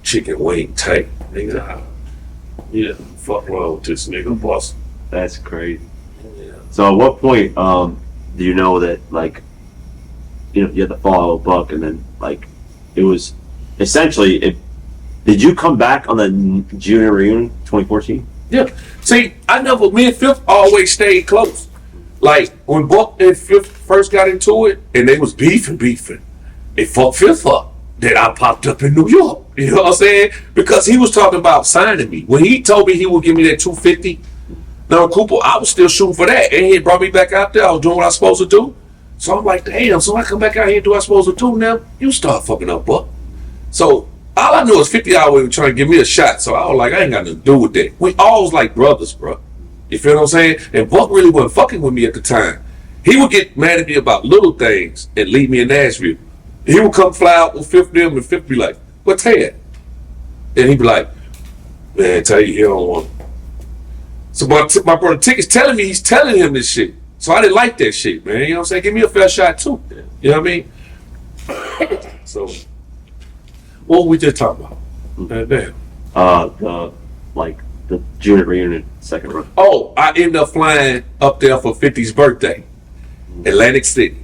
chicken wing tight. Nigga, yeah, fuck wrong with this nigga, boss. That's crazy. Yeah. So at what point do you know that, like, you had to follow Buck, and then, like, it was essentially, did you come back on the junior reunion 2014? Yeah. See, me and Fifth always stayed close. Like, when Buck and Fifth first got into it, and they was beefing, it fucked Fifth up. Then I popped up in New York. You know what I'm saying? Because he was talking about signing me. When he told me he would give me that $250, now Cooper, I was still shooting for that. And he brought me back out there. I was doing what I was supposed to do. So I'm like, damn, so I come back out here and do what I'm supposed to do now? You start fucking up, Buck. So all I knew was 50 hours trying to give me a shot. So I was like, I ain't got nothing to do with that. We always like brothers, bro. You feel what I'm saying? And Buck really wasn't fucking with me at the time. He would get mad at me about little things and leave me in Nashville. He would come fly out with Fifth them, and Fifth be like, "What's that?" And he'd be like, "Man, tell you he don't want it." So my brother Ticket's telling me he's telling him this shit. So I didn't like that shit, man. You know what I'm saying? Give me a fair shot too. You know what I mean? So what were we just talking about? Damn. The junior reunion second run. Oh, I ended up flying up there for 50's birthday, Atlantic City.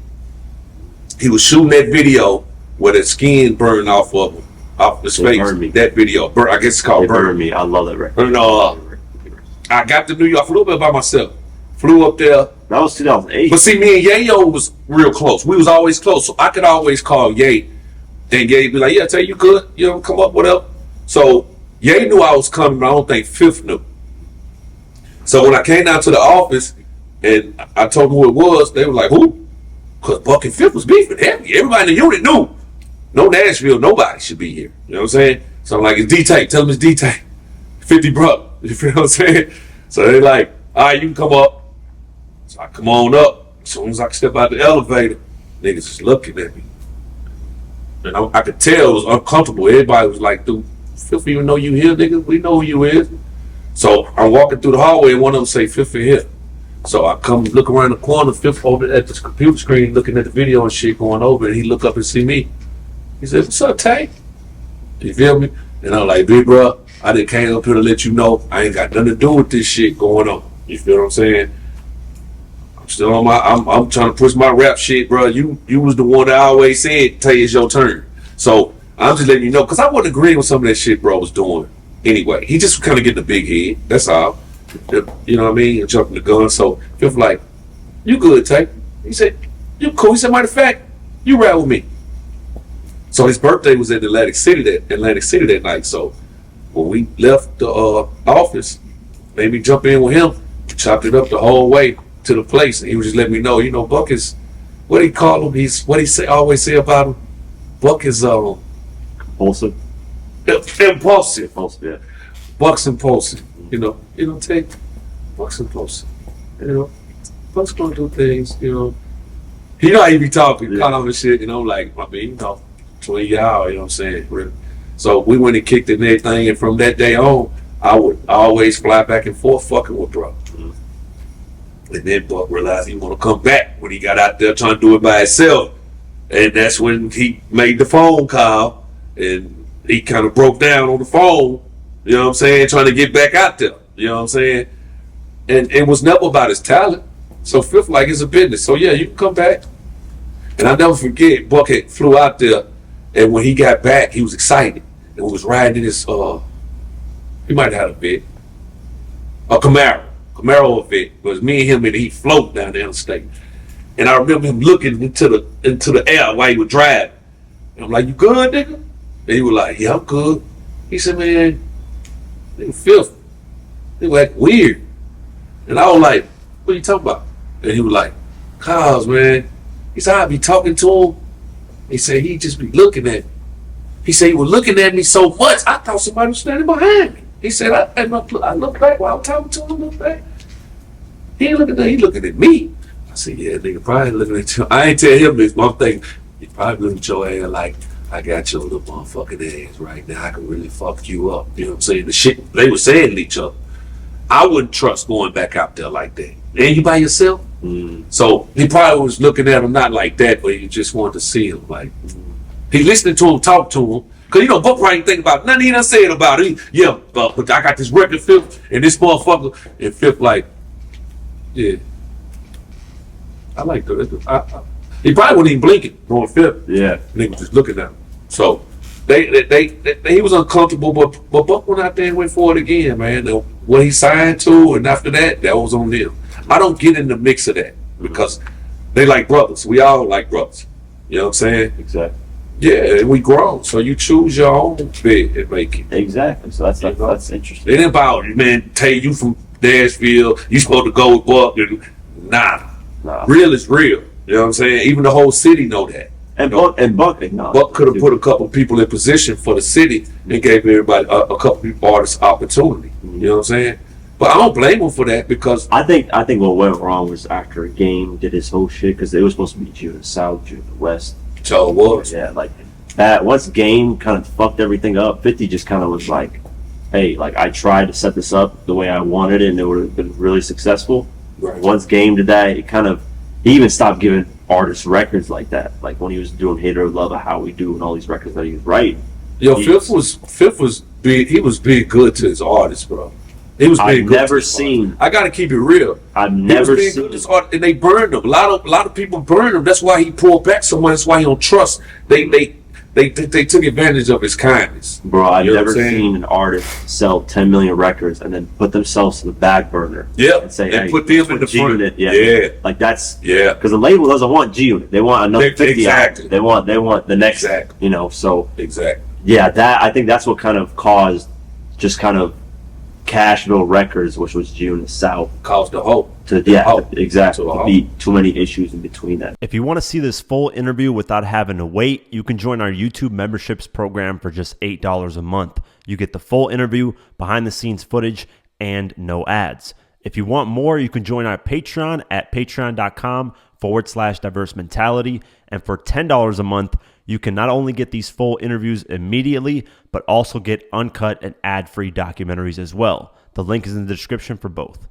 He was shooting that video where the skin burned off of him, off his face. That video, I guess it's called Burn Me. I love that record. And I got to New York. I flew up there by myself. Flew up there. That was 2008. But see, me and Yayo was real close. We was always close, so I could always call Ye. Then Ye be like, "Yeah, I tell you good. You know, come up, whatever." So Ye knew I was coming, but I don't think Fifth knew. So when I came down to the office and I told them who it was, they were like, "Who?" Because Buck and Fifth was beefing heavy. Everybody in the unit knew. No Nashville, nobody should be here. You know what I'm saying? So I'm like, "It's DTAY. Tell them it's DTAY. 50 bro." You feel what I'm saying? So they like, "All right, you can come up." So I come on up. As soon as I step out the elevator, niggas just looking at me. And I could tell it was uncomfortable. Everybody was like, "Dude, Fifth even know you here, nigga? We know who you is." So I'm walking through the hallway and one of them say, "Fifth in here." So I come look around the corner, Fifth over at this computer screen looking at the video and shit going over, and he look up and see me. He said, "What's up, Tay?" You feel me? And I'm like, "Big bro, I done came up here to let you know I ain't got nothing to do with this shit going on." You feel what I'm saying? I'm still on I'm trying to push my rap shit, bro. You was the one that always said, "Tay, it's your turn." So I'm just letting you know, because I wasn't agreeing with some of that shit bro was doing anyway. He just kind of getting a big head. That's all. You know what I mean? Jumping the gun. So Fifth like, "You good, Tay?" He said, "You cool." He said, "Matter of fact, you rap with me." So his birthday was in Atlantic City that night. So when we left the office, made me jump in with him, chopped it up the whole way to the place, and he was just letting me know, Buck is, what do he call him? Always say about him? Buck is Impulsive. Impulsive. Yeah. Buck's impulsive. Take Buck's impulsive. Buck's gonna do things. He know how he be talking, caught on and shit. Like 20 hours. You know what I'm saying? So we went and kicked it and everything, and from that day on, I would always fly back and forth fucking with bro. Mm-hmm. And then Buck realized he want to come back when he got out there trying to do it by himself. And that's when he made the phone call, and he kind of broke down on the phone, you know what I'm saying, trying to get back out there, you know what I'm saying? And it was never about his talent. So Fifth like, it's a business. So yeah, you can come back. And I never forget, Buck had flew out there, and when he got back, he was excited. And was riding in his, he might have had a Vic, a Camaro or Vic. It was me and him, and he floated down the interstate. And I remember him looking into the air while he was driving. And I'm like, "You good, nigga?" And he was like, "Yeah, I'm good." He said, "Man, nigga Fifth, they were acting weird." And I was like, "What are you talking about?" And he was like, "Cause, man," he said, "I be talking to him." He said, "He just be looking at me." He said, "He was looking at me so much, I thought somebody was standing behind me." He said, I looked back while I was talking to him, look back. He ain't looking at he looking at me. I said, "Yeah, nigga, probably looking at you." I ain't tell him this, but I'm thinking, he probably looking at your ass like, "I got your little motherfucking ass right now. I can really fuck you up." You know what I'm saying? The shit they were saying to each other. I wouldn't trust going back out there like that. And you by yourself? So he probably was looking at him not like that, but he just wanted to see him. Like, he listening to him talk to him, Cause Buck probably ain't think about nothing he done said about it. But I got this record Fifth and this motherfucker and Fifth like, yeah. I like the he probably wasn't even blinking going Fifth. Yeah. Nigga just looking at him. So he was uncomfortable, but Buck went out there and went for it again, man. What he signed to, and after that was on them. I don't get in the mix of that because they like brothers. We all like brothers. You know what I'm saying? Exactly. Yeah, we grown, so you choose your own bed and make it. Exactly. So that's interesting. It ain't about, man, Tay, you from Nashville, you supposed to go with Buck. Nah. Real is real. You know what I'm saying? Even the whole city know that. And Buck could have put a couple people in position for the city and gave everybody a couple artists opportunity. You know what I'm saying? But I don't blame him for that because I think what went wrong was after a game did his whole shit because it was supposed to be June the South, June the West. So it was. Yeah, like that. Once game kind of fucked everything up, 50 just kind of was like, hey, like I tried to set this up the way I wanted it and it would have been really successful. Right. Once game did that, he even stopped giving artists records like that. Like when he was doing Hater of Love of How We Do and all these records that he was writing. Fifth was big. He was being good to his artists, bro. He was being good. I gotta keep it real. I've never seen good to his art, and they burned him. A lot of people burned him. That's why he pulled back so much. That's why he don't trust. They took advantage of his kindness. Bro, I've never seen an artist sell 10 million records and then put themselves to the back burner. Yeah, and say, and put them in the front. Yeah, like that's because the label doesn't want G Unit. They want another 50 exactly. They want the next. Exactly. So exactly. Yeah, I think that's what kind of caused just kind of Cashville Records, which was June South, caused the hope. Exactly. To be too many issues in between that. If you want to see this full interview without having to wait, you can join our YouTube memberships program for just $8 a month. You get the full interview, behind the scenes footage, and no ads. If you want more, you can join our Patreon at patreon.com/diverse mentality. And for $10 a month, you can not only get these full interviews immediately, but also get uncut and ad-free documentaries as well. The link is in the description for both.